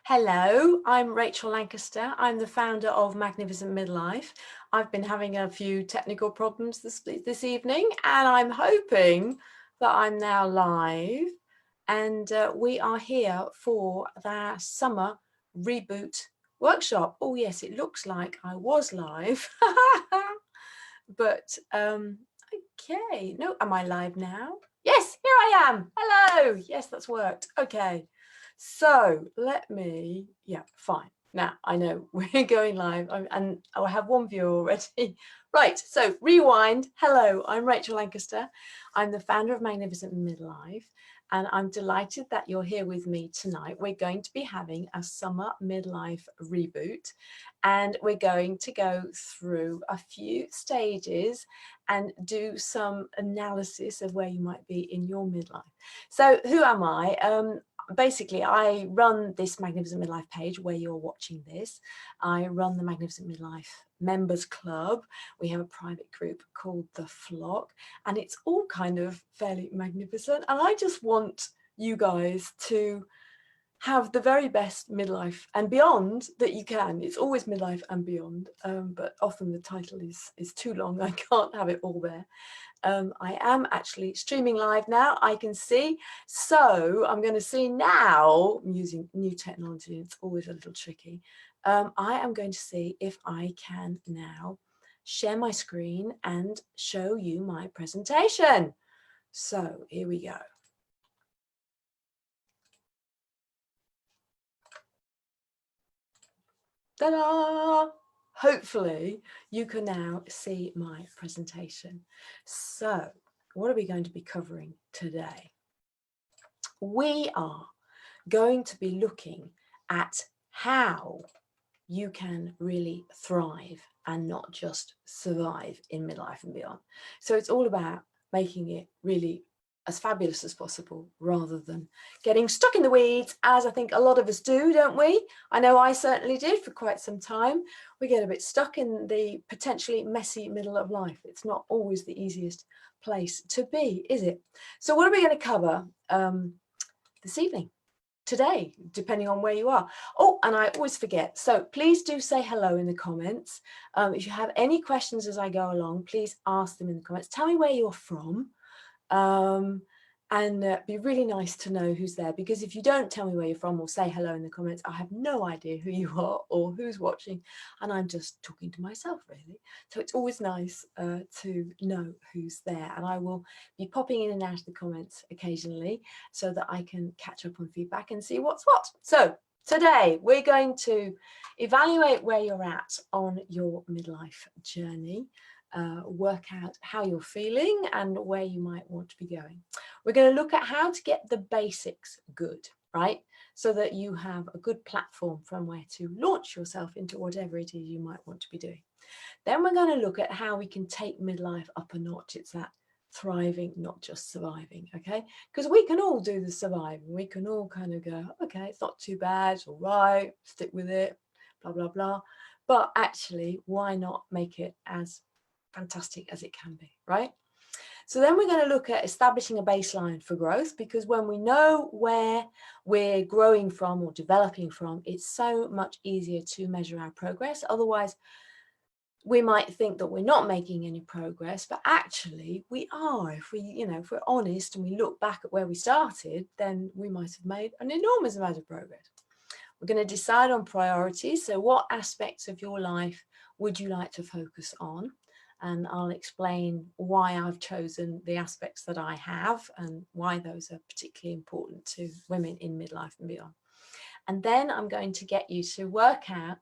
Hello, I'm Rachel Lancaster. I'm the founder of Magnificent Midlife. I've been having a few technical problems this evening, and I'm hoping that I'm now live. And we are here for the summer reboot workshop. Oh yes, it looks like I was live. But okay, no, am I live now? Yes, here I am. Hello. Yes, that's worked. Okay. So let me, yeah, fine. Now I know we're going live and I have one viewer already. Right, so rewind. Hello, I'm Rachel Lancaster. I'm the founder of Magnificent Midlife, and I'm delighted that you're here with me tonight. We're going to be having a summer midlife reboot, and we're going to go through a few stages and do some analysis of where you might be in your midlife. So who am I? Basically, I run this Magnificent Midlife page where you're watching this. I run the Magnificent Midlife Members Club. We have a private group called The Flock, and it's all kind of fairly magnificent. And I just want you guys to have the very best midlife and beyond that you can. It's always midlife and beyond, but often the title is too long. I can't have it all there. I am actually streaming live now, I can see. So I'm going to see now, I'm using new technology, it's always a little tricky. I am going to see if I can now share my screen and show you my presentation. So here we go. Ta-da! Hopefully you can now see my presentation. So what are we going to be covering today? We are going to be looking at how you can really thrive and not just survive in midlife and beyond. So it's all about making it really as fabulous as possible rather than getting stuck in the weeds, as I think a lot of us do, don't we? I know I certainly did for quite some time. We get a bit stuck in the potentially messy middle of life. It's not always the easiest place to be, is it? So what are we going to cover this evening? Today, depending on where you are. Oh, and I always forget, so please do say hello in the comments. If you have any questions as I go along, please ask them in the comments. Tell me where you're from, and be really nice to know who's there, because if you don't tell me where you're from or say hello in the comments, I have no idea who you are or who's watching, and I'm just talking to myself really. So it's always nice to know who's there, and I will be popping in and out of the comments occasionally so that I can catch up on feedback and see what's what. So today we're going to evaluate where you're at on your midlife journey, work out how you're feeling and where you might want to be going. We're going to look at how to get the basics good, right? So that you have a good platform from where to launch yourself into whatever it is you might want to be doing. Then we're going to look at how we can take midlife up a notch. It's that thriving, not just surviving, okay? Because we can all do the surviving. We can all kind of go, okay, it's not too bad, it's all right, stick with it, blah, blah, blah. But actually, why not make it as fantastic as it can be, right? So then we're going to look at establishing a baseline for growth, because when we know where we're growing from or developing from, it's so much easier to measure our progress. Otherwise, we might think that we're not making any progress, but actually we are. If we're honest and we look back at where we started, then we might have made an enormous amount of progress. We're going to decide on priorities. So what aspects of your life would you like to focus on? And I'll explain why I've chosen the aspects that I have and why those are particularly important to women in midlife and beyond. And then I'm going to get you to work out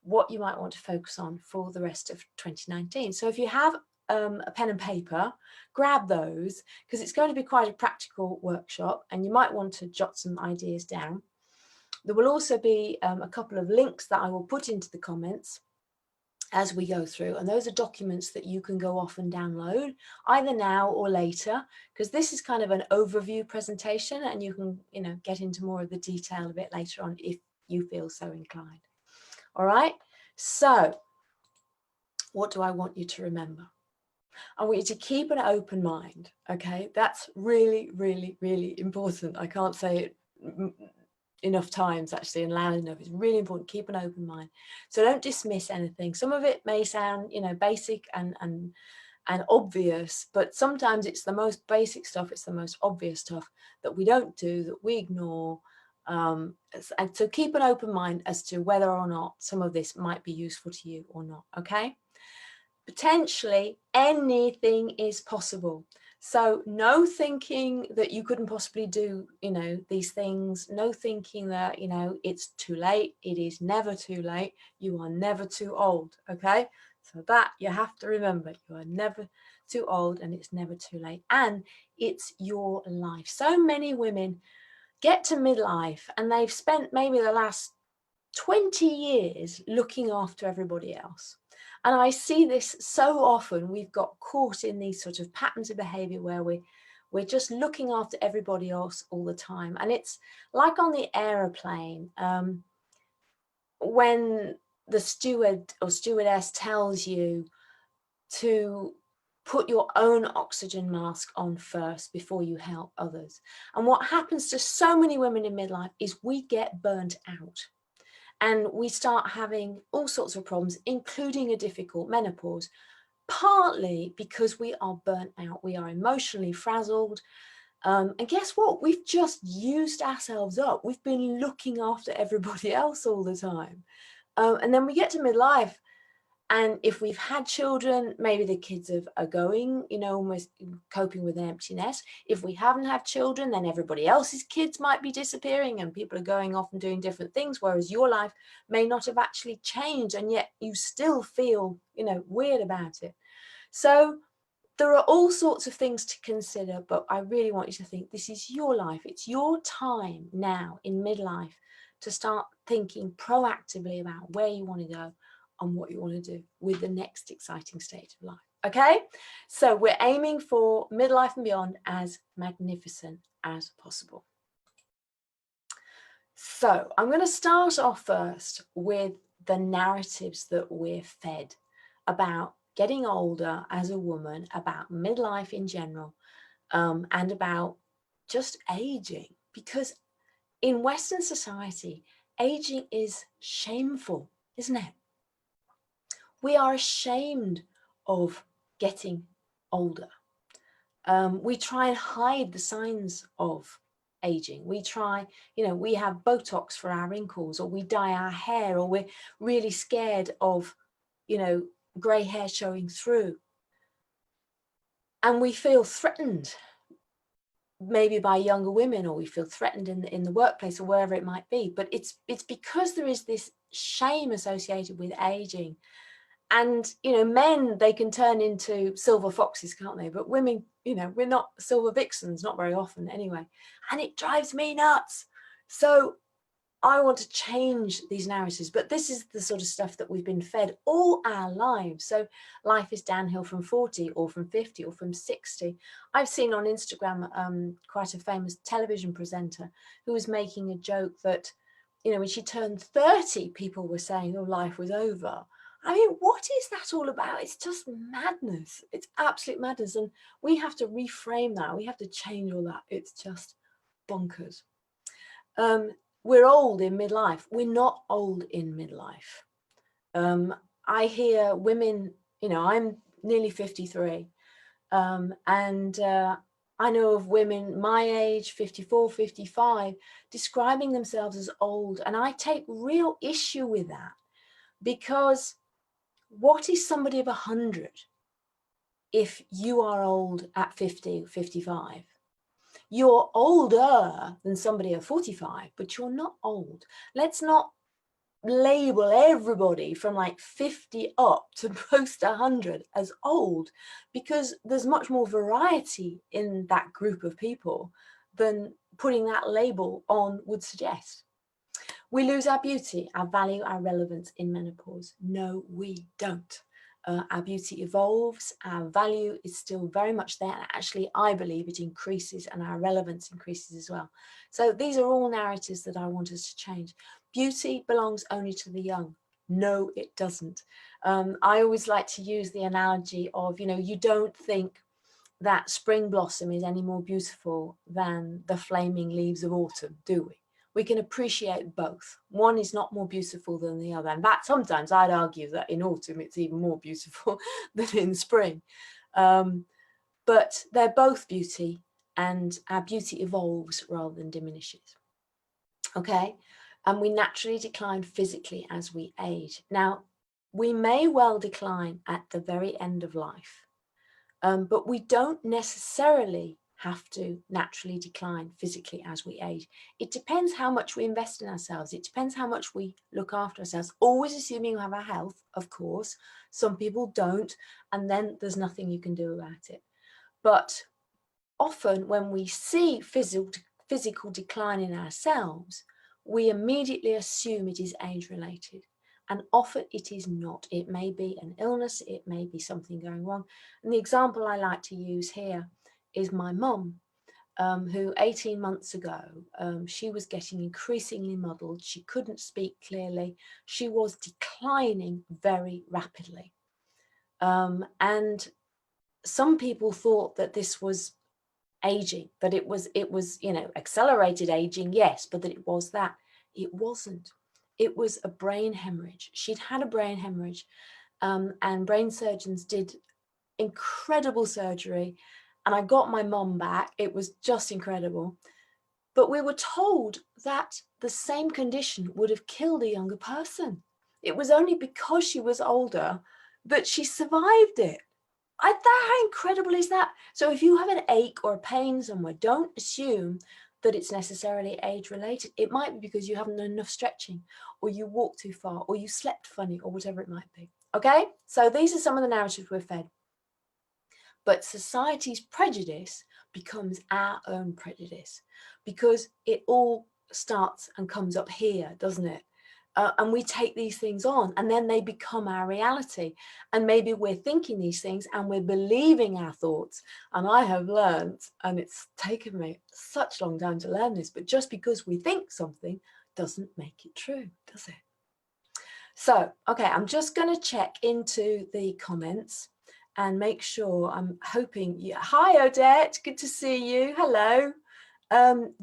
what you might want to focus on for the rest of 2019. So if you have a pen and paper, grab those, because it's going to be quite a practical workshop and you might want to jot some ideas down. There will also be a couple of links that I will put into the comments as we go through, and those are documents that you can go off and download either now or later, because this is kind of an overview presentation and you can get into more of the detail a bit later on if you feel so inclined. All right, so what do I want you to remember? I want you to keep an open mind, okay? That's really, really, really important. I can't say it enough times actually and loud enough. It's really important. Keep an open mind. So don't dismiss anything. Some of it may sound, you know, basic and obvious, but sometimes it's the most basic stuff, it's the most obvious stuff that we don't do, that we ignore. And so keep an open mind as to whether or not some of this might be useful to you or not. Okay, potentially anything is possible. So no thinking that you couldn't possibly do, you know, these things. No thinking that, you know, it's too late. It is never too late. You are never too old. Okay, so that you have to remember. You are never too old, and it's never too late, and it's your life. So many women get to midlife and they've spent maybe the last 20 years looking after everybody else. And I see this so often. We've got caught in these sort of patterns of behavior where we're just looking after everybody else all the time. And it's like on the aeroplane, when the steward or stewardess tells you to put your own oxygen mask on first before you help others. And what happens to so many women in midlife is we get burnt out. And we start having all sorts of problems, including a difficult menopause, partly because we are burnt out. We are emotionally frazzled. And guess what? We've just used ourselves up. We've been looking after everybody else all the time. And then we get to midlife. And if we've had children, maybe the kids are going, you know, almost coping with an empty nest. If we haven't had children, then everybody else's kids might be disappearing and people are going off and doing different things, whereas your life may not have actually changed, and yet you still feel, you know, weird about it. So there are all sorts of things to consider, but I really want you to think this is your life. It's your time now in midlife to start thinking proactively about where you want to go and what you want to do with the next exciting stage of life. Okay, so we're aiming for midlife and beyond as magnificent as possible. So I'm going to start off first with the narratives that we're fed about getting older as a woman, about midlife in general, and about just aging. Because in Western society, aging is shameful, isn't it? We are ashamed of getting older. We try and hide the signs of aging. We try, you know, we have Botox for our wrinkles, or we dye our hair, or we're really scared of, you know, grey hair showing through. And we feel threatened maybe by younger women, or we feel threatened in the workplace or wherever it might be. But it's because there is this shame associated with aging. And, you know, men, they can turn into silver foxes, can't they? But women, you know, we're not silver vixens, not very often anyway. And it drives me nuts. So I want to change these narratives, but this is the sort of stuff that we've been fed all our lives. So life is downhill from 40 or from 50 or from 60. I've seen on Instagram quite a famous television presenter who was making a joke that, you know, when she turned 30, people were saying, oh, life was over. I mean, what is that all about? It's just madness. It's absolute madness. And we have to reframe that. We have to change all that. It's just bonkers. We're old in midlife. We're not old in midlife. I hear women, you know, I'm nearly 53. And I know of women my age, 54, 55, describing themselves as old. And I take real issue with that, because what is somebody of 100 if you are old at 50, 55? You're older than somebody of 45, but you're not old. Let's not label everybody from like 50 up to post 100 as old, because there's much more variety in that group of people than putting that label on would suggest. We lose our beauty, our value, our relevance in menopause. No, we don't. Our beauty evolves, our value is still very much there, and actually I believe it increases, and our relevance increases as well. So these are all narratives that I want us to change. Beauty belongs only to the young. No, it doesn't. I always like to use the analogy of, you know, you don't think that spring blossom is any more beautiful than the flaming leaves of autumn, do we? We can appreciate both. One is not more beautiful than the other. In fact, sometimes I'd argue that in autumn it's even more beautiful than in spring. But they're both beauty, and our beauty evolves rather than diminishes. Okay, and we naturally decline physically as we age. Now, we may well decline at the very end of life, but we don't necessarily have to naturally decline physically as we age. It depends how much we invest in ourselves. It depends how much we look after ourselves, always assuming we have our health, of course. Some people don't, and then there's nothing you can do about it. But often when we see physical decline in ourselves, we immediately assume it is age-related. And often it is not. It may be an illness, it may be something going wrong. And the example I like to use here is my mum, who 18 months ago, she was getting increasingly muddled. She couldn't speak clearly. She was declining very rapidly. And some people thought that this was aging, that it was, you know, accelerated aging, yes, but that it was that. It wasn't. It was a brain hemorrhage. She'd had a brain hemorrhage, and brain surgeons did incredible surgery, and I got my mum back. It was just incredible. But we were told that the same condition would have killed a younger person. It was only because she was older that she survived it. How incredible is that? So if you have an ache or a pain somewhere, don't assume that it's necessarily age related. It might be because you haven't done enough stretching, or you walked too far, or you slept funny, or whatever it might be. Okay, so these are some of the narratives we're fed. But society's prejudice becomes our own prejudice, because it all starts and comes up here, doesn't it? And we take these things on, and then they become our reality. And maybe we're thinking these things and we're believing our thoughts. And I have learned, and it's taken me such a long time to learn this, but just because we think something doesn't make it true, does it? So, okay, I'm just going to check into the comments and make sure. I'm hoping you. Hi, Odette, good to see you. Hello.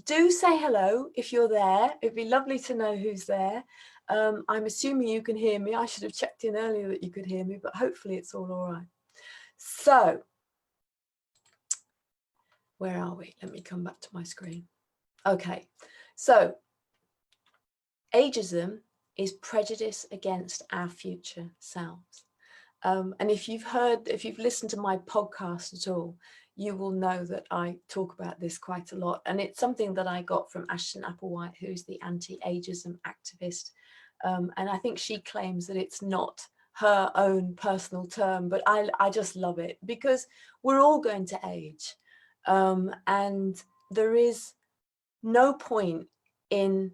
Do say hello if you're there. It'd be lovely to know who's there. I'm assuming you can hear me. I should have checked in earlier that you could hear me, but hopefully it's all right. So, where are we? Let me come back to my screen. Okay, so ageism is prejudice against our future selves. And if you've listened to my podcast at all, you will know that I talk about this quite a lot. And it's something that I got from Ashton Applewhite, who's the anti-ageism activist. And I think she claims that it's not her own personal term, but I just love it, because we're all going to age. And there is no point in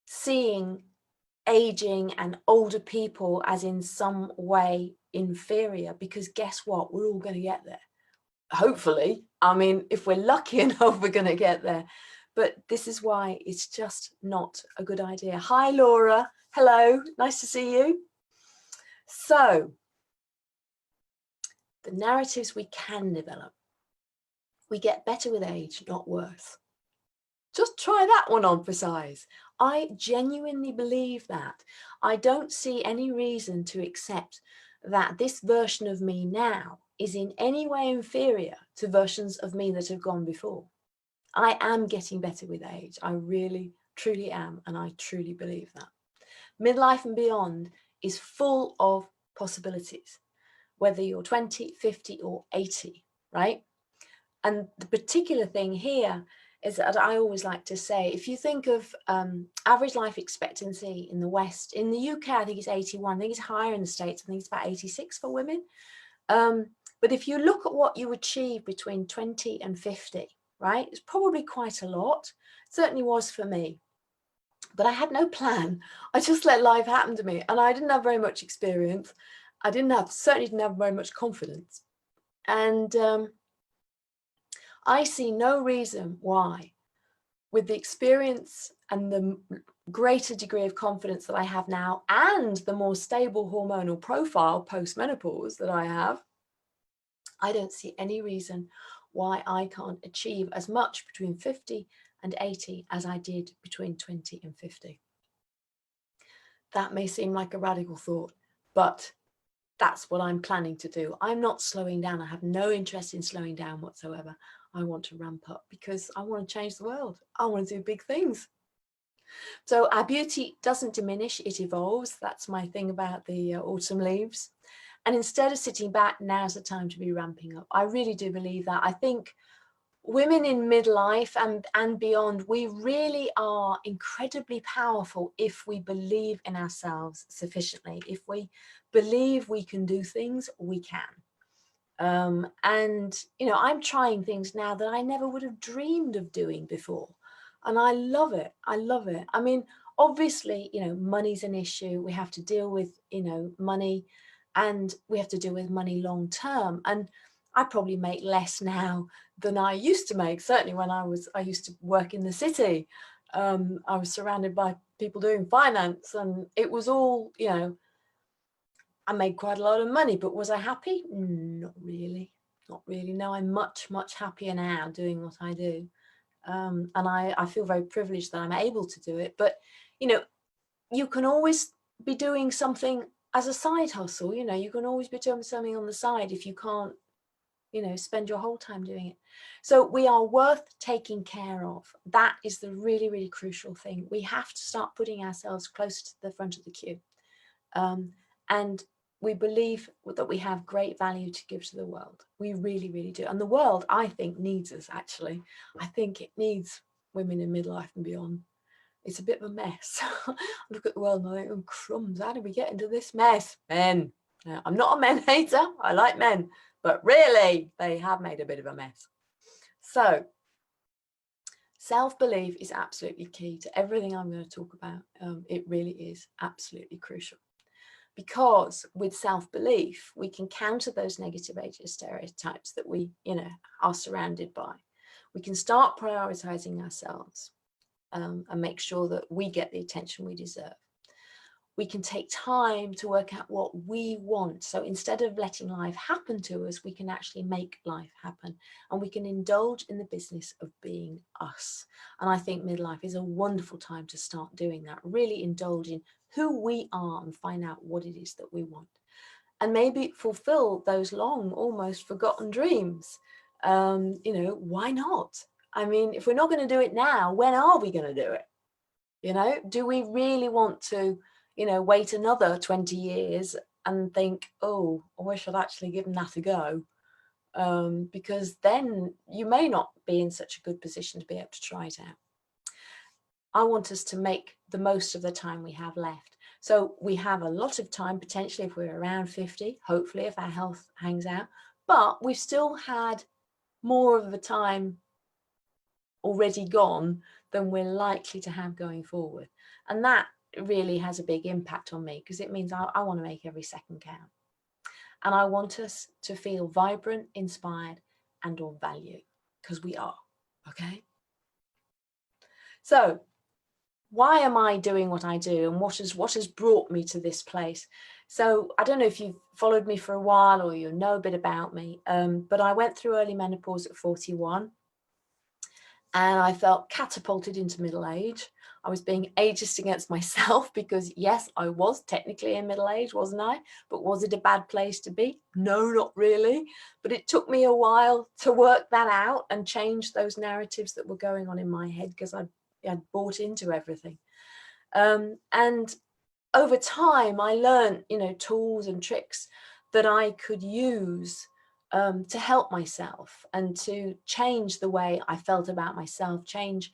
seeing aging and older people as in some way inferior, because guess what? We're all going to get there. Hopefully. I mean, if we're lucky enough, we're going to get there. But this is why it's just not a good idea. Hi, Laura. Hello. Nice to see you. So, the narratives we can develop. We get better with age, not worse. Just try that one on for size. I genuinely believe that. I don't see any reason to accept that this version of me now is in any way inferior to versions of me that have gone before. I am getting better with age. I really, truly am. And I truly believe that. Midlife and beyond is full of possibilities, whether you're 20, 50 or 80, right? And the particular thing here is that I always like to say, if you think of average life expectancy in the West, in the UK, I think it's 81. I think it's higher in the States. I think it's about 86 for women. But if you look at what you achieve between 20 and 50, right, it's probably quite a lot. It certainly was for me. But I had no plan. I just let life happen to me. And I didn't have very much experience. I certainly didn't have very much confidence. And I see no reason why, with the experience and the greater degree of confidence that I have now, and the more stable hormonal profile post-menopause that I have, I don't see any reason why I can't achieve as much between 50 and 80 as I did between 20 and 50. That may seem like a radical thought, but that's what I'm planning to do. I'm not slowing down. I have no interest in slowing down whatsoever. I want to ramp up because I want to change the world. I want to do big things. So our beauty doesn't diminish, it evolves. That's my thing about the autumn leaves. And instead of sitting back, now's the time to be ramping up. I really do believe that. I think women in midlife and beyond, we really are incredibly powerful if we believe in ourselves sufficiently. If we believe we can do things, we can. And, you know, I'm trying things now that I never would have dreamed of doing before. And I love it. I love it. I mean, obviously, you know, money's an issue. We have to deal with, you know, money, and we have to deal with money long term. And I probably make less now than I used to make. Certainly when I used to work in the city. I was surrounded by people doing finance, and it was all, you know, I made quite a lot of money, but was I happy? Not really. Not really. No, I'm much, much happier now doing what I do. And I feel very privileged that I'm able to do it. But, you know, you can always be doing something as a side hustle. You know, you can always be doing something on the side if you can't, you know, spend your whole time doing it. So we are worth taking care of. That is the really, really crucial thing. We have to start putting ourselves closer to the front of the queue. And we believe that we have great value to give to the world. We really, really do. And the world, I think, needs us, actually. I think it needs women in midlife and beyond. It's a bit of a mess. I look at the world and I think, oh, crumbs, how did we get into this mess? Men. Now, I'm not a men hater. I like men. But really, they have made a bit of a mess. So, self-belief is absolutely key to everything I'm going to talk about. It really is absolutely crucial. Because with self-belief, we can counter those negative ageist stereotypes that we, you know, are surrounded by. We can start prioritizing ourselves and make sure that we get the attention we deserve. We can take time to work out what we want. So instead of letting life happen to us, we can actually make life happen, and we can indulge in the business of being us. And I think midlife is a wonderful time to start doing that, really indulge in who we are and find out what it is that we want. And maybe fulfill those long, almost forgotten dreams. You know, why not? I mean, if we're not going to do it now, when are we going to do it? You know, do we really want to, you know, wait another 20 years and think, oh, I wish I'd actually given that a go? Because then you may not be in such a good position to be able to try it out. I want us to make the most of the time we have left. So we have a lot of time, potentially, if we're around 50, hopefully, if our health hangs out, but we've still had more of the time already gone than we're likely to have going forward. And that really has a big impact on me, because it means I want to make every second count. And I want us to feel vibrant, inspired, and of value, because we are, okay? So why am I doing what I do, and what has brought me to this place? So I don't know if you've followed me for a while or you know a bit about me, but I went through early menopause at 41. And I felt catapulted into middle age. I was being ageist against myself because, yes, I was technically in middle age, wasn't I? But was it a bad place to be? No, not really. But it took me a while to work that out and change those narratives that were going on in my head, because I'd bought into everything. And over time, I learned, you know, tools and tricks that I could use to help myself and to change the way I felt about myself, change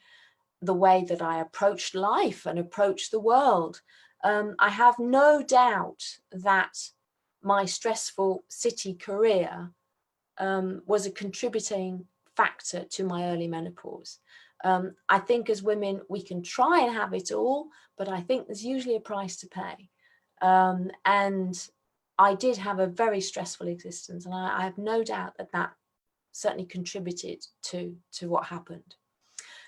the way that I approached life and approached the world. I have no doubt that my stressful city career was a contributing factor to my early menopause. I think as women, we can try and have it all, but I think there's usually a price to pay. And I did have a very stressful existence, and I have no doubt that that certainly contributed to what happened.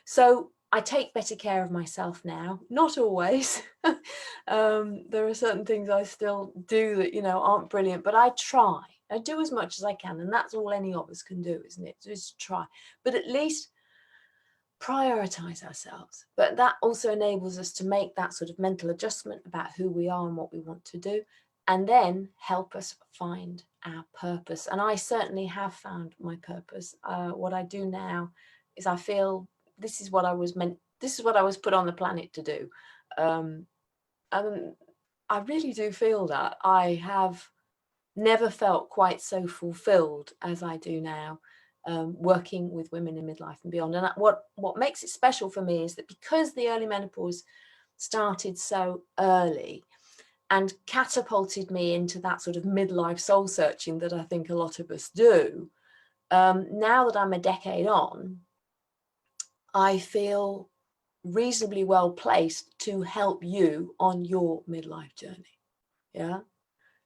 So I take better care of myself now, not always. There are certain things I still do that, you know, aren't brilliant, but I try. I do as much as I can, and that's all any of us can do, isn't it? Just try. But at least prioritize ourselves. But that also enables us to make that sort of mental adjustment about who we are and what we want to do, and then help us find our purpose. And I certainly have found my purpose. What I do now is I feel this is what I was meant, this is what I was put on the planet to do. And I really do feel that. I have never felt quite so fulfilled as I do now, working with women in midlife and beyond. And what makes it special for me is that because the early menopause started so early and catapulted me into that sort of midlife soul searching that I think a lot of us do, now that I'm a decade on, I feel reasonably well placed to help you on your midlife journey. Yeah,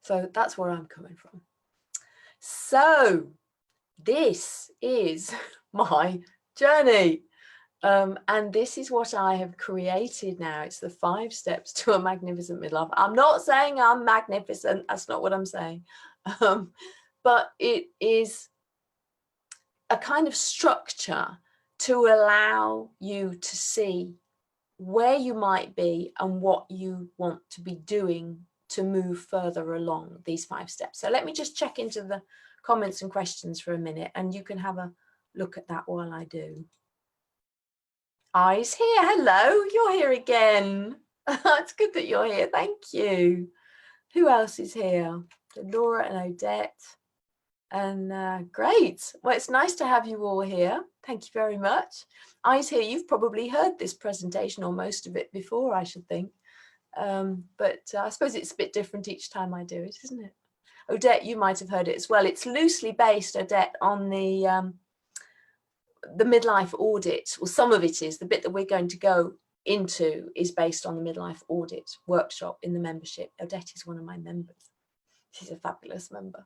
so that's where I'm coming from. So this is my journey, and this is what I have created now. It's the 5 steps to a magnificent midlife. I'm not saying I'm magnificent, that's not what I'm saying, but it is a kind of structure to allow you to see where you might be and what you want to be doing to move further along these 5 steps. So let me just check into the comments and questions for a minute, and you can have a look at that while I do. I's here. Hello, you're here again. It's good that you're here. Thank you. Who else is here? Laura and Odette. And great. Well, it's nice to have you all here. Thank you very much. I's here. You've probably heard this presentation or most of it before, I should think. But I suppose it's a bit different each time I do it, isn't it? Odette, you might have heard it as well. It's loosely based, Odette, on the midlife audit. Well, some of it is. The bit that we're going to go into is based on the midlife audit workshop in the membership. Odette is one of my members. She's a fabulous member.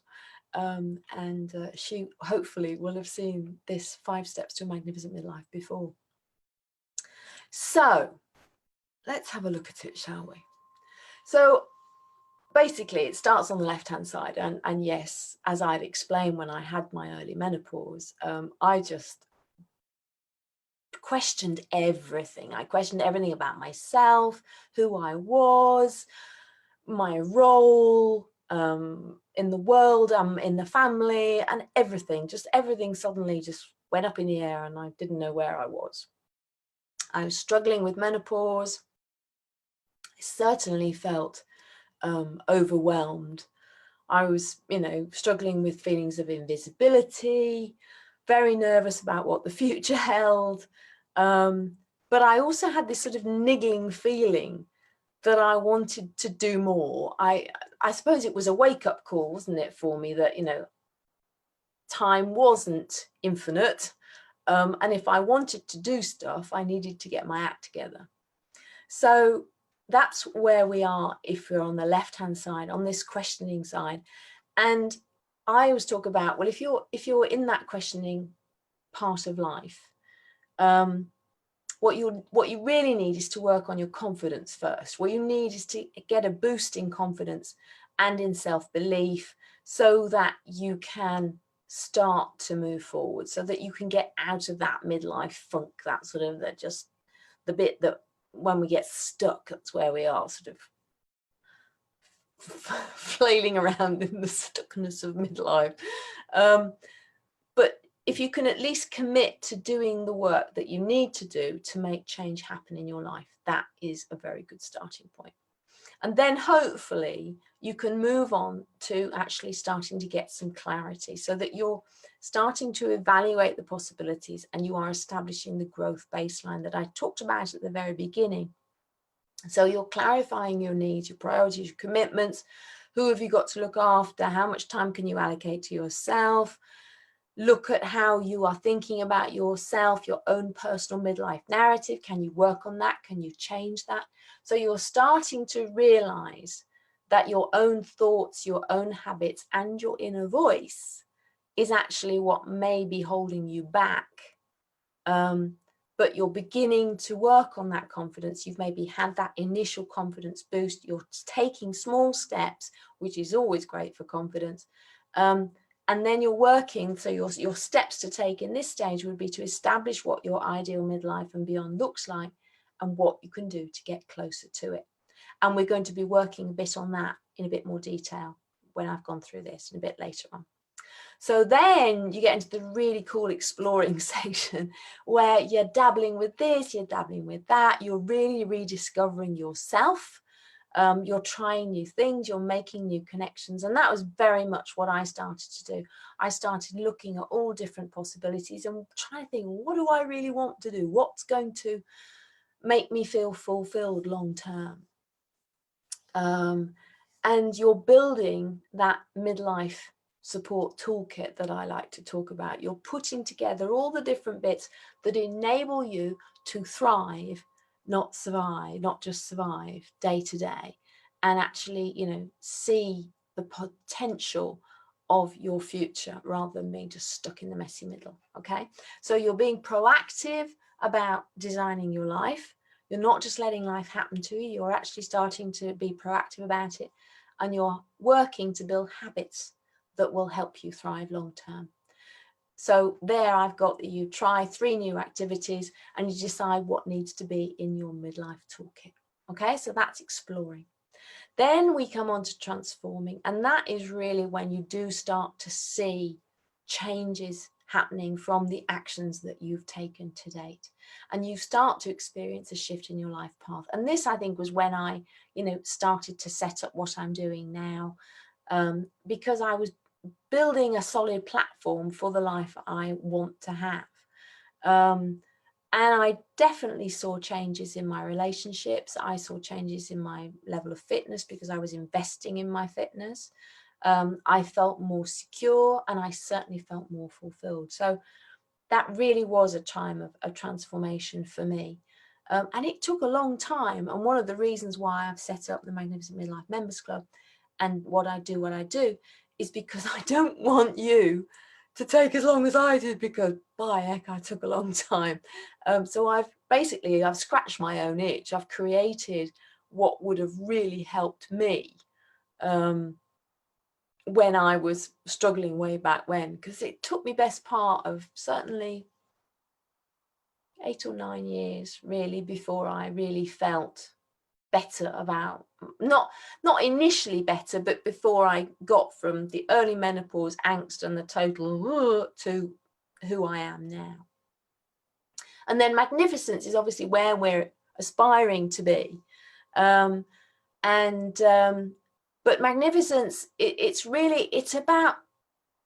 And she hopefully will have seen this 5 steps to a magnificent midlife before. So let's have a look at it, shall we? So basically it starts on the left hand side, and yes, as I've explained, when I had my early menopause, I just questioned everything. I questioned everything about myself, who I was, my role in the world, in the family, and everything. Just everything suddenly just went up in the air, and I didn't know where I was. I was struggling with menopause. I certainly felt overwhelmed. I was, struggling with feelings of invisibility, very nervous about what the future held. But I also had this sort of niggling feeling that I wanted to do more. I suppose it was a wake-up call, wasn't it, for me, that, time wasn't infinite. And if I wanted to do stuff, I needed to get my act together. So that's where we are if we're on the left-hand side, on this questioning side. And I always talk about, well, if you're in that questioning part of life, what you really need is to work on your confidence first. What you need is to get a boost in confidence and in self-belief so that you can start to move forward, so that you can get out of that midlife funk, that sort of the bit that when we get stuck, that's where we are, sort of flailing around in the stuckness of midlife. But if you can at least commit to doing the work that you need to do to make change happen in your life, that is a very good starting point. And then hopefully you can move on to actually starting to get some clarity, so that you're starting to evaluate the possibilities and you are establishing the growth baseline that I talked about at the very beginning. So you're clarifying your needs, your priorities, your commitments. Who have you got to look after? How much time can you allocate to yourself? Look at how you are thinking about yourself, your own personal midlife narrative. Can you work on that? Can you change that? So you're starting to realize that your own thoughts, your own habits, and your inner voice is actually what may be holding you back. But you're beginning to work on that confidence. You've maybe had that initial confidence boost. You're taking small steps, which is always great for confidence. And then you're working, so your steps to take in this stage would be to establish what your ideal midlife and beyond looks like and what you can do to get closer to it. And we're going to be working a bit on that in a bit more detail when I've gone through this and a bit later on. So then you get into the really cool exploring section where you're dabbling with this, you're dabbling with that, you're really rediscovering yourself. You're trying new things, you're making new connections. And that was very much what I started to do. I started looking at all different possibilities and trying to think, what do I really want to do? What's going to make me feel fulfilled long term? And you're building that midlife support toolkit that I like to talk about. You're putting together all the different bits that enable you to thrive, not survive, not just survive day to day, and actually, you know, see the potential of your future rather than being just stuck in the messy middle. Okay, so you're being proactive about designing your life. You're not just letting life happen to you, you're actually starting to be proactive about it, and you're working to build habits that will help you thrive long term. So there I've got that you try 3 new activities and you decide what needs to be in your midlife toolkit. Okay, so that's exploring. Then we come on to transforming, and that is really when you do start to see changes happening from the actions that you've taken to date, and you start to experience a shift in your life path. And this, I think, was when I, you know, started to set up what I'm doing now, because I was building a solid platform for the life I want to have. And I definitely saw changes in my relationships. I saw changes in my level of fitness because I was investing in my fitness. I felt more secure, and I certainly felt more fulfilled. So that really was a time of transformation for me. And it took a long time. And one of the reasons why I've set up the Magnificent Midlife Members Club and what I do is because I don't want you to take as long as I did, because by heck, I took a long time. So I've scratched my own itch. I've created what would have really helped me when I was struggling way back when, because it took me best part of certainly 8 or 9 years really before I really felt better about, not initially better, but before I got from the early menopause angst and the total to who I am now. And then magnificence is obviously where we're aspiring to be. But magnificence, it's about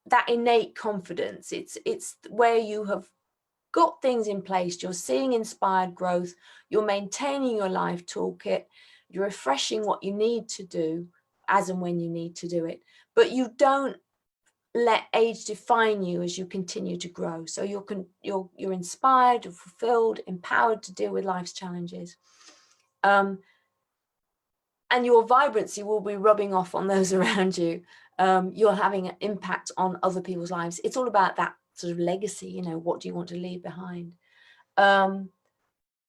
that innate confidence. It's where you have got things in place, you're seeing inspired growth, you're maintaining your life toolkit, you're refreshing what you need to do as and when you need to do it, but you don't let age define you as you continue to grow. So you're inspired, you're fulfilled, empowered to deal with life's challenges. And your vibrancy will be rubbing off on those around you. You're having an impact on other people's lives. It's all about that sort of legacy, you know, what do you want to leave behind?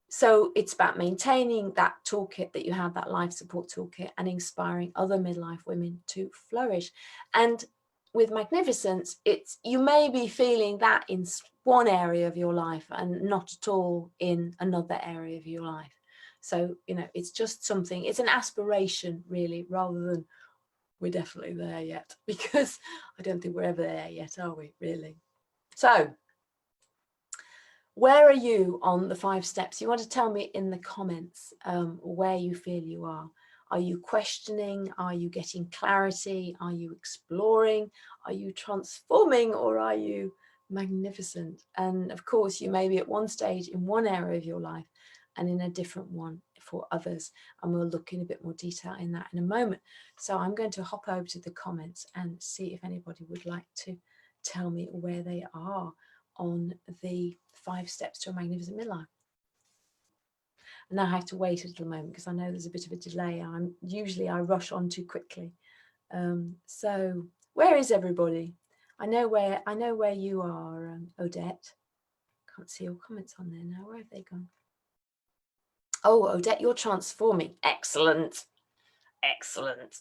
So it's about maintaining that toolkit that you have, that life support toolkit, and inspiring other midlife women to flourish. And with magnificence, you may be feeling that in one area of your life and not at all in another area of your life. So, you know, it's just something, it's an aspiration really, rather than we're definitely there yet, because I don't think we're ever there yet, are we, really? So where are you on the 5 steps? You want to tell me in the comments where you feel you are. Are you questioning? Are you getting clarity? Are you exploring? Are you transforming? Or are you magnificent? And of course, you may be at one stage in one area of your life and in a different one for others. And we'll look in a bit more detail in that in a moment. So I'm going to hop over to the comments and see if anybody would like to tell me where they are on the 5 steps to a magnificent midlife. And I have to wait a little moment because I know there's a bit of a delay. Usually I rush on too quickly. So where is everybody? I know where you are, Odette. Can't see your comments on there now. Where have they gone? Oh, Odette, you're transforming. Excellent. Excellent.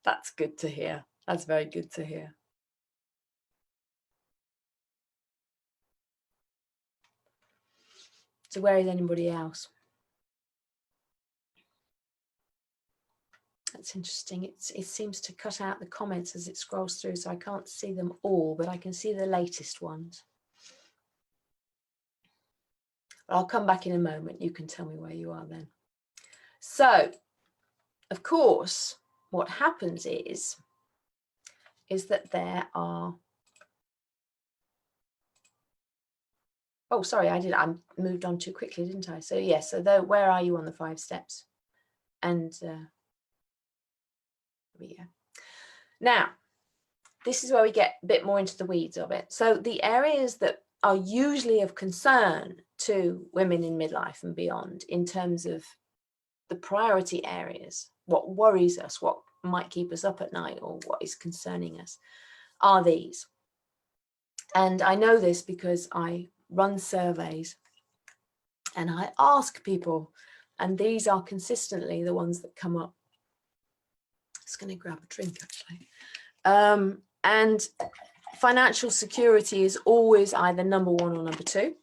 That's good to hear. That's very good to hear. So where is anybody else? That's interesting. It seems to cut out the comments as it scrolls through, so I can't see them all, but I can see the latest ones. I'll come back in a moment. You can tell me where you are then. So, of course, what happens is that there are... Oh, sorry, I moved on too quickly, didn't I? So, yes, so where are you on the 5 steps? And here we go. Now, this is where we get a bit more into the weeds of it. So the areas that are usually of concern to women in midlife and beyond in terms of the priority areas, what worries us, what might keep us up at night or what is concerning us, are these. And I know this because I run surveys and I ask people, and these are consistently the ones that come up. Just going to grab a drink actually. And financial security is always either number 1 or number 2.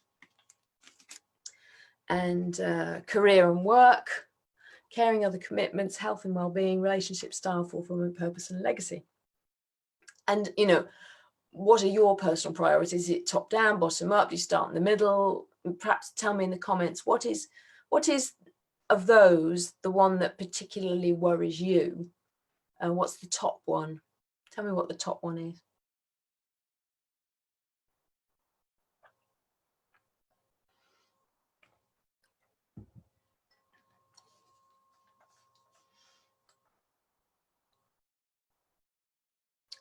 And career and work, caring other commitments, health and well-being, relationship style, fulfillment, purpose and legacy. And, you know, what are your personal priorities? Is it top down, bottom up? Do you start in the middle? Perhaps tell me in the comments, what is of those the one that particularly worries you? And what's the top one? Tell me what the top one is.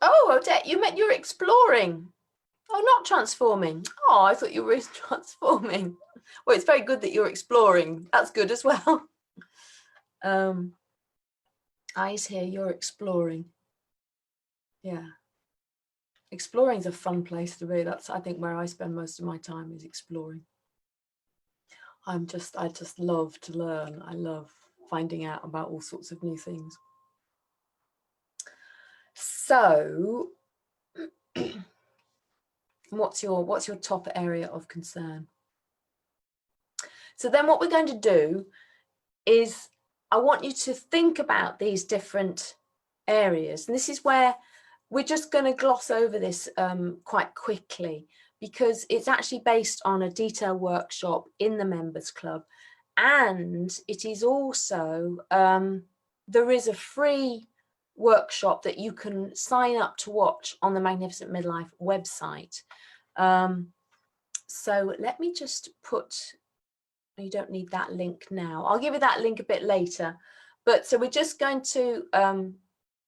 Oh, Odette, you meant you're exploring. Oh, not transforming. Oh, I thought you were transforming. Well, it's very good that you're exploring. That's good as well. Eyes here, you're exploring. Yeah. Exploring is a fun place to be. That's, I think, where I spend most of my time is exploring. I just love to learn. I love finding out about all sorts of new things. So what's your top area of concern? So then what we're going to do is I want you to think about these different areas. And this is where we're just going to gloss over this quite quickly, because it's actually based on a detailed workshop in the Members Club. And it is also, there is a free workshop that you can sign up to watch on the Magnificent Midlife website. So let me just put, you don't need that link now. I'll give you that link a bit later. But so we're just going to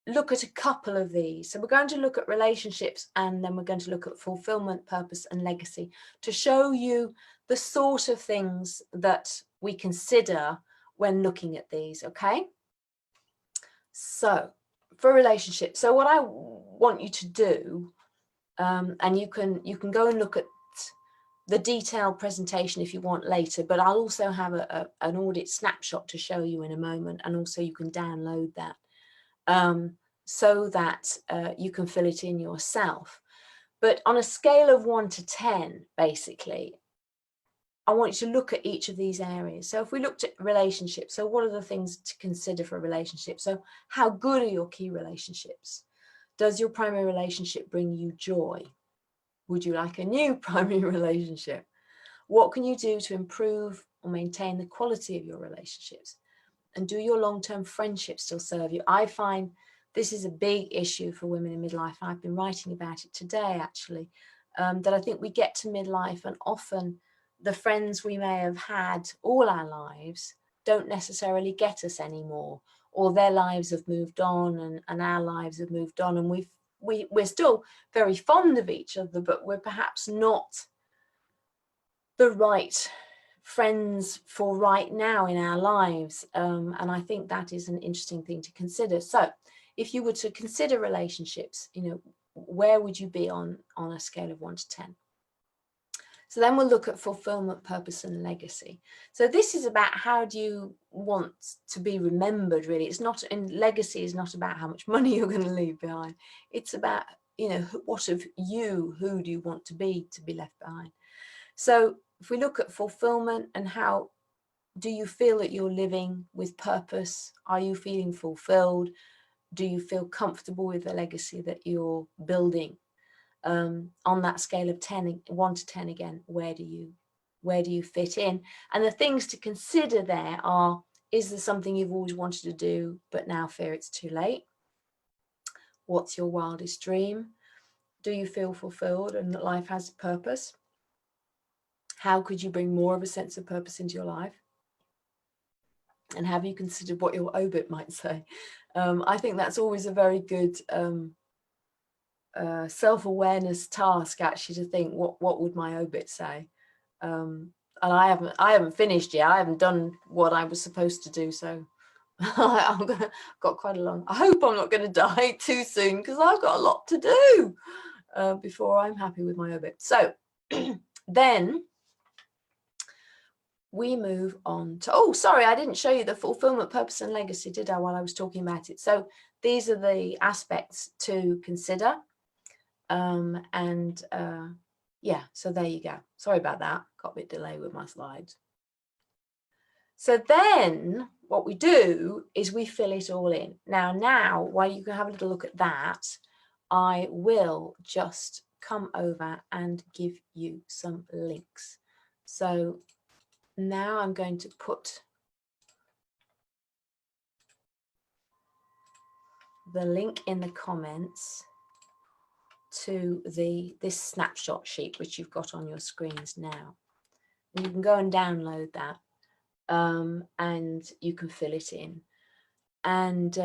look at a couple of these. So we're going to look at relationships, and then we're going to look at fulfillment, purpose and legacy to show you the sort of things that we consider when looking at these, okay? So for relationships, so what I want you to do, and you can go and look at the detailed presentation if you want later, but I'll also have an audit snapshot to show you in a moment, and also you can download that so that you can fill it in yourself. But on a scale of 1 to 10, basically, I want you to look at each of these areas. So if we looked at relationships, so what are the things to consider for a relationship? So how good are your key relationships? Does your primary relationship bring you joy? Would you like a new primary relationship? What can you do to improve or maintain the quality of your relationships? And do your long-term friendships still serve you? I find this is a big issue for women in midlife. I've been writing about it today, actually, that I think we get to midlife and often the friends we may have had all our lives don't necessarily get us anymore, or their lives have moved on and our lives have moved on, and we're still very fond of each other, but we're perhaps not the right friends for right now in our lives. And I think that is an interesting thing to consider. So if you were to consider relationships, you know, where would you be on a scale of 1 to 10? So then we'll look at fulfillment, purpose and legacy. So this is about how do you want to be remembered, really. It's not, and legacy is not about how much money you're going to leave behind. It's about, you know, what of you, who do you want to be left behind? So if we look at fulfillment and how do you feel that you're living with purpose? Are you feeling fulfilled? Do you feel comfortable with the legacy that you're building? On that scale of 1 to 10 again, where do you fit in? And the things to consider there are, is there something you've always wanted to do but now fear it's too late? What's your wildest dream? Do you feel fulfilled and that life has a purpose? How could you bring more of a sense of purpose into your life? And have you considered what your obit might say? I think that's always a very good self-awareness task, actually, to think what would my obit say. And I haven't finished yet. I haven't done what I was supposed to do, so I've got quite a long. I hope I'm not going to die too soon, because I've got a lot to do before I'm happy with my obit. So then we move on to, oh, sorry, I didn't show you the fulfillment, purpose and legacy, did I, while I was talking about it? So these are the aspects to consider. Yeah, so there you go. Sorry about that. Got a bit delayed with my slides. So then what we do is we fill it all in. Now, while you can have a little look at that, I will just come over and give you some links. So now I'm going to put the link in the comments to this snapshot sheet, which you've got on your screens now. And you can go and download that, and you can fill it in. And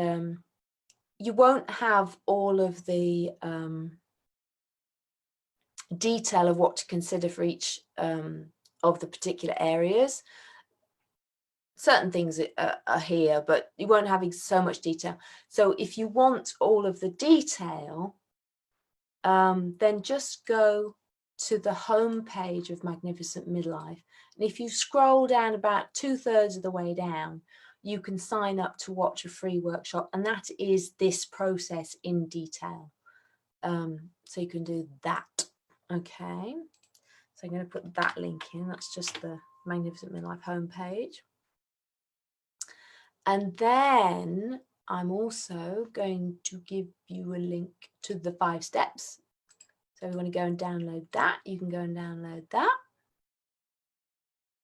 you won't have all of the detail of what to consider for each of the particular areas. Certain things are here, but you won't have so much detail. So if you want all of the detail, then just go to the home page of Magnificent Midlife. And if you scroll down about 2/3 of the way down, you can sign up to watch a free workshop. And that is this process in detail. So you can do that. Okay. So I'm going to put that link in. That's just the Magnificent Midlife homepage. And then I'm also going to give you a link to the 5 steps. So if you want to go and download that, you can go and download that.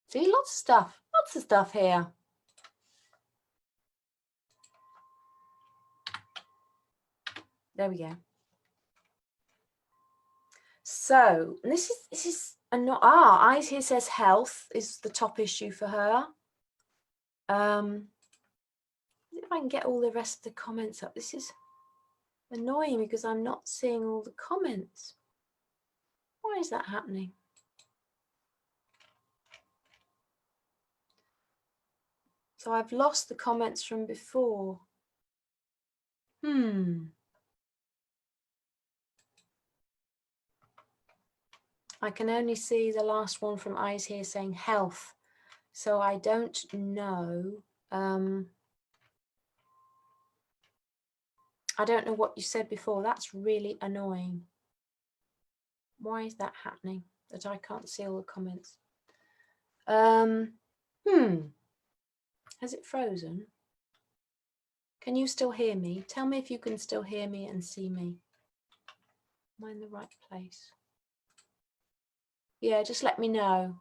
See, lots of stuff here. There we go. So this is Eyes here says health is the top issue for her. If I can get all the rest of the comments up. This is annoying because I'm not seeing all the comments. Why is that happening? So I've lost the comments from before. I can only see the last one from Eyes here saying health. So I don't know. I don't know what you said before. That's really annoying. Why is that happening? That I can't see all the comments. Has it frozen? Can you still hear me? Tell me if you can still hear me and see me. Am I in the right place? Yeah, just let me know.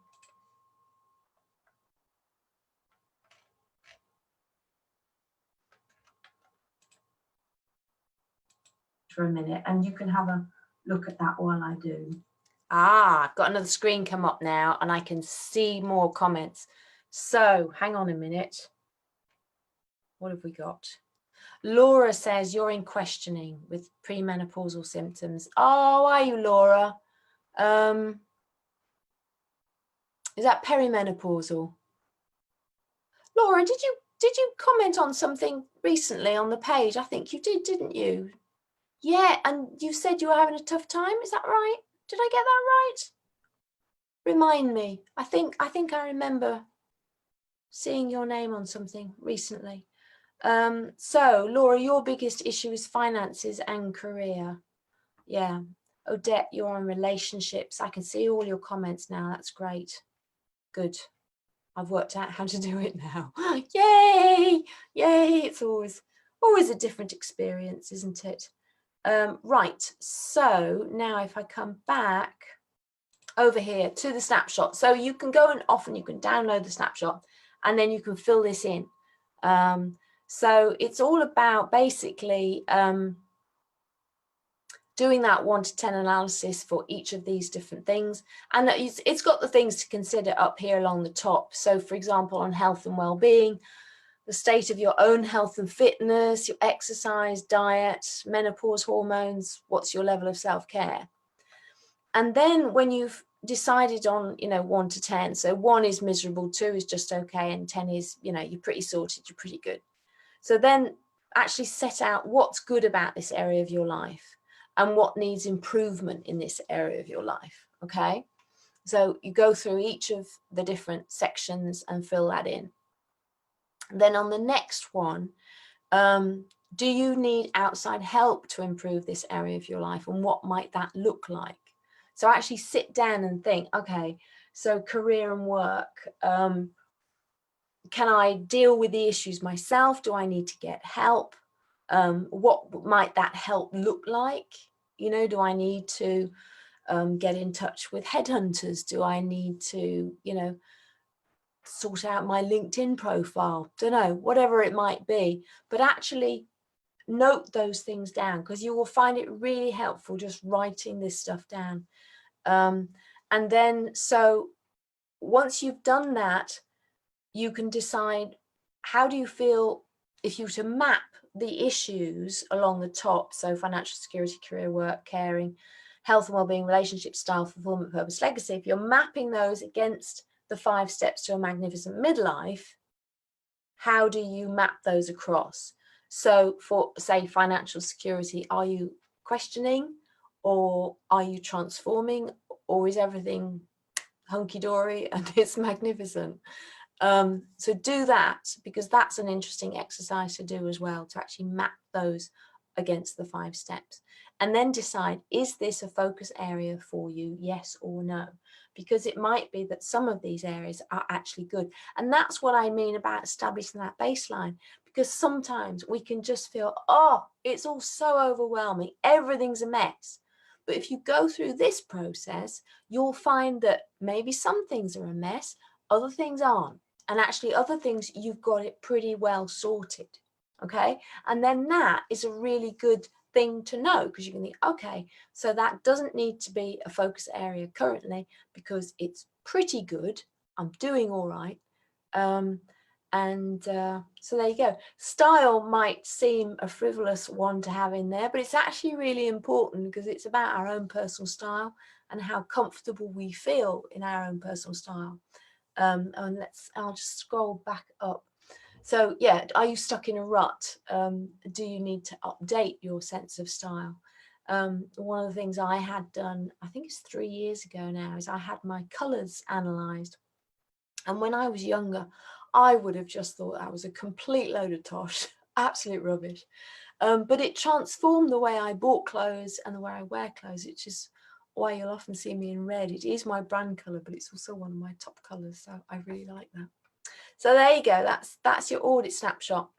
For a minute, and you can have a look at that while I do. I've got another screen come up now and I can see more comments. So hang on a minute. What have we got? Laura says you're in questioning with premenopausal symptoms. Oh, are you, Laura? Is that perimenopausal? Laura, did you comment on something recently on the page? I think you did, didn't you? Yeah, and you said you were having a tough time. Is that right? Did I get that right? Remind me. I think I remember seeing your name on something recently. So Laura, your biggest issue is finances and career. Yeah. Odette, you're on relationships. I can see all your comments now. That's great. good. I've worked out how to do it now. Yay! Yay! It's always a different experience, isn't it? Right, so now if I come back over here to the snapshot, so you can go and often you can download the snapshot and then you can fill this in. So it's all about basically doing that 1 to 10 analysis for each of these different things. And it's got the things to consider up here along the top. So for example, on health and well-being, the state of your own health and fitness, your exercise, diet, menopause hormones, what's your level of self-care. And then when you've decided on, 1 to 10, so 1 is miserable, 2 is just okay, and 10 is, you're pretty sorted, you're pretty good. So then actually set out what's good about this area of your life and what needs improvement in this area of your life, okay? So you go through each of the different sections and fill that in. And then on the next one, do you need outside help to improve this area of your life, and what might that look like? So actually sit down and think, okay, so career and work, can I deal with the issues myself? Do I need to get help? What might that help look like? Do I need to get in touch with headhunters? Do I need to, sort out my LinkedIn profile? Don't know, whatever it might be. But actually note those things down, because you will find it really helpful just writing this stuff down. And then, so once you've done that, you can decide, how do you feel if you were to map the issues along the top? So financial security, career, work, caring, health and well-being, relationship, style, fulfillment, purpose, legacy. If you're mapping those against the 5 steps to a magnificent midlife, how do you map those across? So for, say, financial security, are you questioning, or are you transforming, or is everything hunky-dory and it's magnificent? So do that, because that's an interesting exercise to do as well, to actually map those against the 5 steps, and then decide, is this a focus area for you, yes or no? Because it might be that some of these areas are actually good. And that's what I mean about establishing that baseline, because sometimes we can just feel, oh, it's all so overwhelming, everything's a mess. But if you go through this process, you'll find that maybe some things are a mess, other things aren't. And actually other things, you've got it pretty well sorted, okay? And then that is a really good thing to know, because you can think, okay, so that doesn't need to be a focus area currently, because it's pretty good, I'm doing all right. So there you go. Style might seem a frivolous one to have in there, but it's actually really important, because it's about our own personal style and how comfortable we feel in our own personal style. And I'll just scroll back up. So yeah, are you stuck in a rut? Do you need to update your sense of style? One of the things I had done, I think it's 3 years ago now, is I had my colours analysed. And when I was younger, I would have just thought that was a complete load of tosh, absolute rubbish. But it transformed the way I bought clothes and the way I wear clothes, which is why you'll often see me in red. It is my brand colour, but it's also one of my top colours, so I really like that. So there you go, that's your audit snapshot.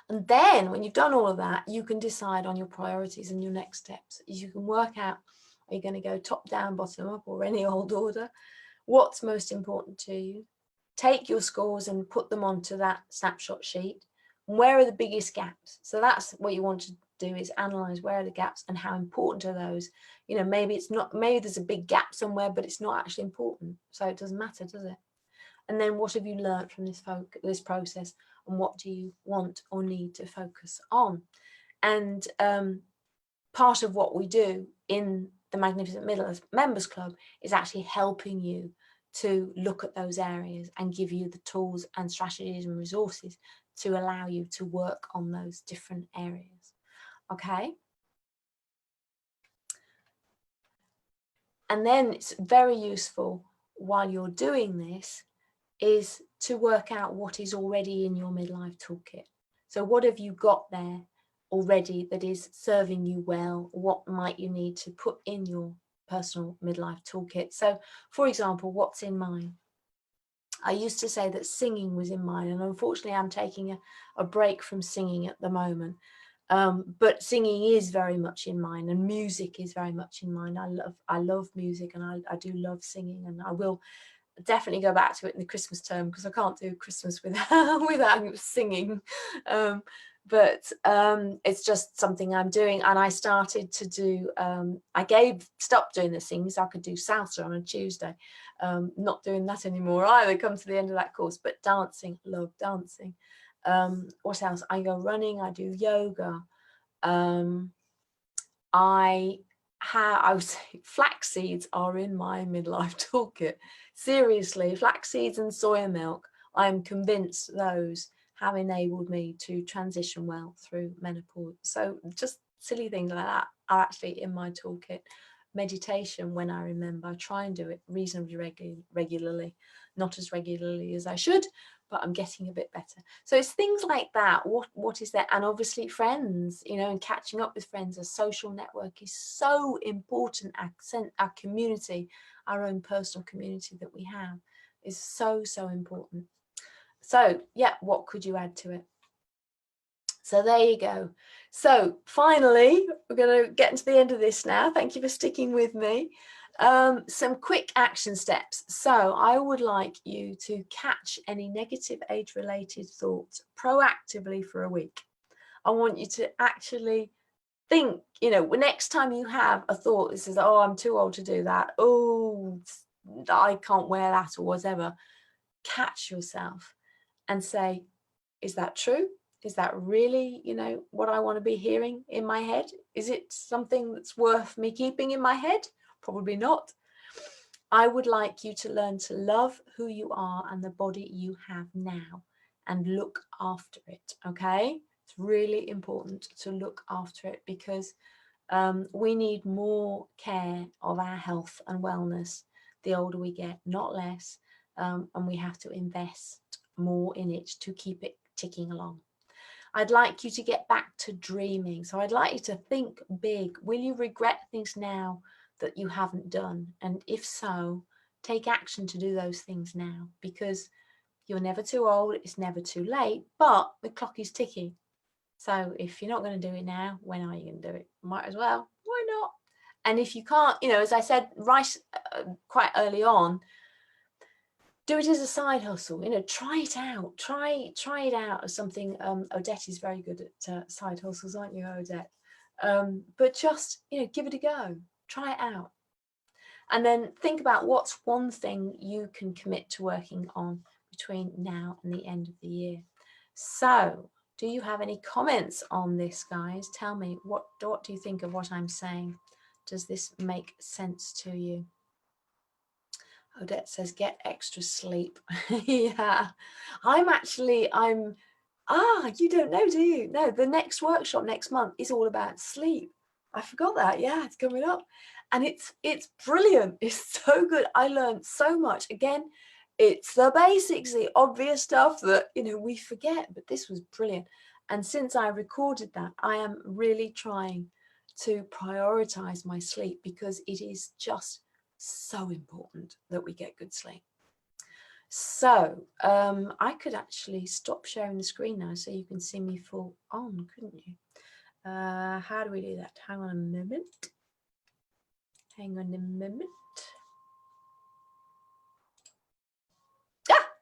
And then when you've done all of that, you can decide on your priorities and your next steps. You can work out, are you going to go top down, bottom up, or any old order? What's most important to you? Take your scores and put them onto that snapshot sheet. Where are the biggest gaps? So that's what you want to do, is analyze where are the gaps and how important are those. Maybe it's not, maybe there's a big gap somewhere, but it's not actually important, so it doesn't matter, does it? And then what have you learned from this process, and what do you want or need to focus on? And part of what we do in the Magnificent Midlife Members Club is actually helping you to look at those areas and give you the tools and strategies and resources to allow you to work on those different areas. Okay. And then it's very useful while you're doing this is to work out what is already in your midlife toolkit. So what have you got there already that is serving you well? What might you need to put in your personal midlife toolkit. So, for example, what's in mine? I used to say that singing was in mine, and unfortunately I'm taking a break from singing at the moment. But singing is very much in mine, and music is very much in mine. I love music, and I do love singing, and I will definitely go back to it in the Christmas term, because I can't do Christmas without without singing. But it's just something I'm doing, and I started to do, stopped doing the singing so I could do salsa on a Tuesday. Not doing that anymore either, come to the end of that course, but dancing, love dancing. What else? I go running, I do yoga. I would say flax seeds are in my midlife toolkit. Seriously, flax seeds and soya milk, I'm convinced those have enabled me to transition well through menopause. So just silly things like that are actually in my toolkit. Meditation, when I remember, I try and do it reasonably regularly, not as regularly as I should, but I'm getting a bit better. So it's things like that. What is there? And obviously friends, you know, and catching up with friends. A social network is so important. Our community, our own personal community that we have, is so important. So yeah, what could you add to it? So there you go. So finally, we're going to get into the end of this now. Thank you for sticking with me. Some quick action steps. So I would like you to catch any negative age-related thoughts proactively for a week. I want you to actually think, you know, next time you have a thought that says, oh, I'm too old to do that. Oh, I can't wear that, or whatever. Catch yourself and say, is that true? Is that really, you know, what I want to be hearing in my head? Is it something that's worth me keeping in my head? Probably not. I would like you to learn to love who you are and the body you have now, and look after it, okay? It's really important to look after it, because we need more care of our health and wellness the older we get, not less, and we have to invest more in it to keep it ticking along. I'd like you to get back to dreaming. So I'd like you to think big. Will you regret things now that you haven't done? And if so, take action to do those things now, because you're never too old, it's never too late, but the clock is ticking. So if you're not going to do it now, when are you going to do it? Might as well. Why not? And if you can't, you know, as I said quite early on, do it as a side hustle, you know, try it out, try it out as something. Odette is very good at side hustles, aren't you, Odette? But just, you know, give it a go, try it out. And then think about what's one thing you can commit to working on between now and the end of the year. So do you have any comments on this, guys? Tell me, what do you think of what I'm saying? Does this make sense to you? Odette says, get extra sleep. Yeah, you don't know, do you? No, the next workshop next month is all about sleep. I forgot that. Yeah, it's coming up. And it's brilliant. It's so good. I learned so much. Again, it's the basics, the obvious stuff that, you know, we forget, but this was brilliant. And since I recorded that, I am really trying to prioritize my sleep, because it is just so important that we get good sleep. So I could actually stop sharing the screen now so you can see me full on, couldn't you? How do we do that? Hang on a moment.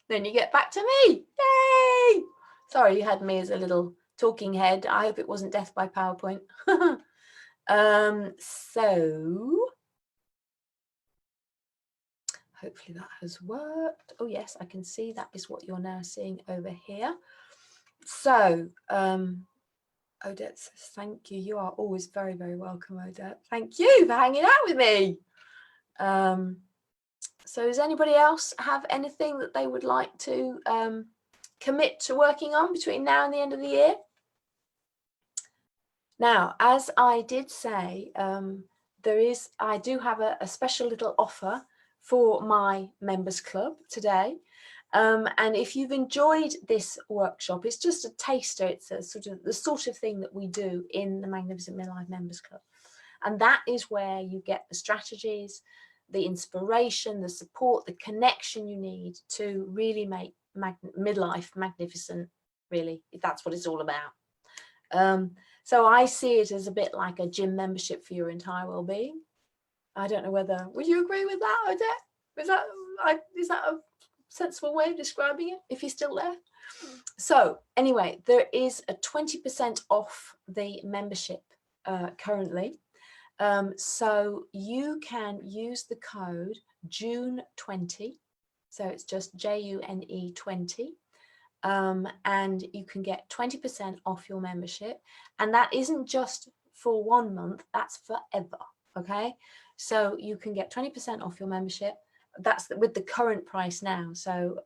Then you get back to me. Yay! Sorry, you had me as a little talking head. I hope it wasn't death by PowerPoint. So hopefully that has worked. Oh yes, I can see that is what you're now seeing over here. So Odette says, thank you. You are always very, very welcome, Odette. Thank you for hanging out with me. So does anybody else have anything that they would like to commit to working on between now and the end of the year? Now, as I did say, I do have a special little offer for my members club today. And if you've enjoyed this workshop, it's just a taster. It's a the sort of thing that we do in the Magnificent Midlife Members Club. And that is where you get the strategies, the inspiration, the support, the connection you need to really make midlife magnificent, really, if that's what it's all about. So I see it as a bit like a gym membership for your entire well-being. I don't know whether, would you agree with that, Odette? Is that a sensible way of describing it, if you're still there? So anyway, there is a 20% off the membership currently. So you can use the code June20. So it's just JUNE 20. And you can get 20% off your membership. And that isn't just for 1 month, that's forever. Okay. So you can get 20% off your membership. That's with the current price now. So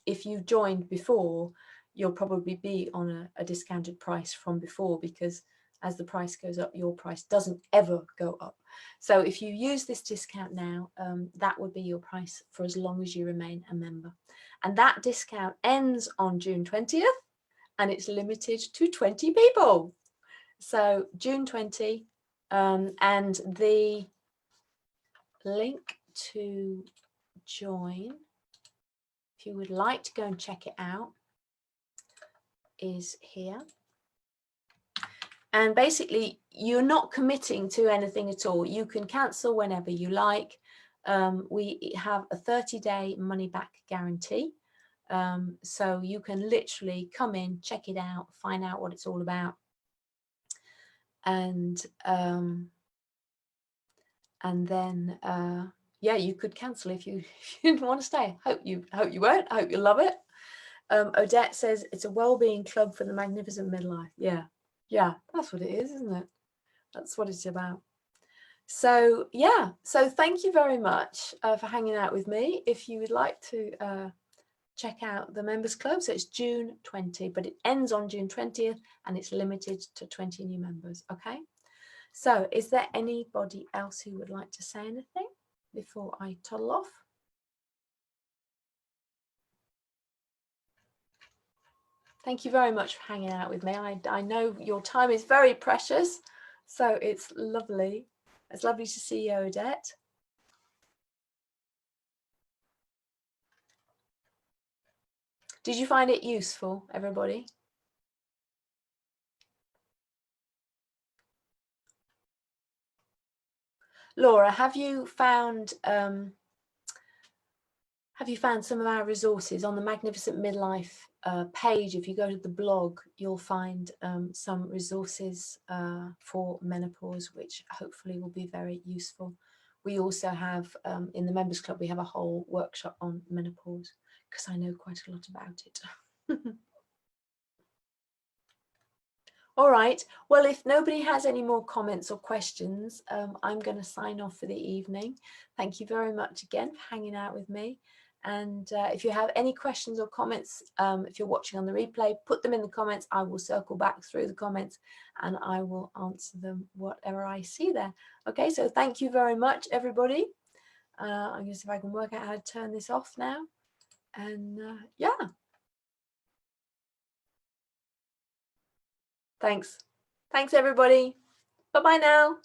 if you joined before, you'll probably be on a discounted price from before, because as the price goes up, your price doesn't ever go up. So if you use this discount now, that would be your price for as long as you remain a member. And that discount ends on June 20th, and it's limited to 20 people. So June 20, and the link to join, if you would like to go and check it out, is here. And basically, you're not committing to anything at all. You can cancel whenever you like. We have a 30-day money-back guarantee. So you can literally come in, check it out, find out what it's all about. And then, yeah, you could cancel if you didn't want to stay. Hope you won't. I hope you love it. Odette says it's a well-being club for the magnificent midlife. Yeah, that's what it is, isn't it? That's what it's about. So yeah, so thank you very much for hanging out with me. If you would like to check out the members club, so it's June 20, but it ends on June 20th, and it's limited to 20 new members. Okay, so is there anybody else who would like to say anything before I toddle off? Thank you very much for hanging out with me. I know your time is very precious, so it's lovely. It's lovely to see you, Odette. Did you find it useful, everybody? Laura, have you found some of our resources on the Magnificent Midlife page? If you go to the blog, you'll find some resources for menopause, which hopefully will be very useful. We also have, in the Members Club, we have a whole workshop on menopause, because I know quite a lot about it. All right, well, if nobody has any more comments or questions, I'm going to sign off for the evening. Thank you very much again for hanging out with me. And if you have any questions or comments, if you're watching on the replay, put them in the comments. I will circle back through the comments and I will answer them whatever I see there. Okay, so thank you very much, everybody. I'm going to see if I can work out how to turn this off now. And yeah. Thanks. Thanks, everybody. Bye-bye now.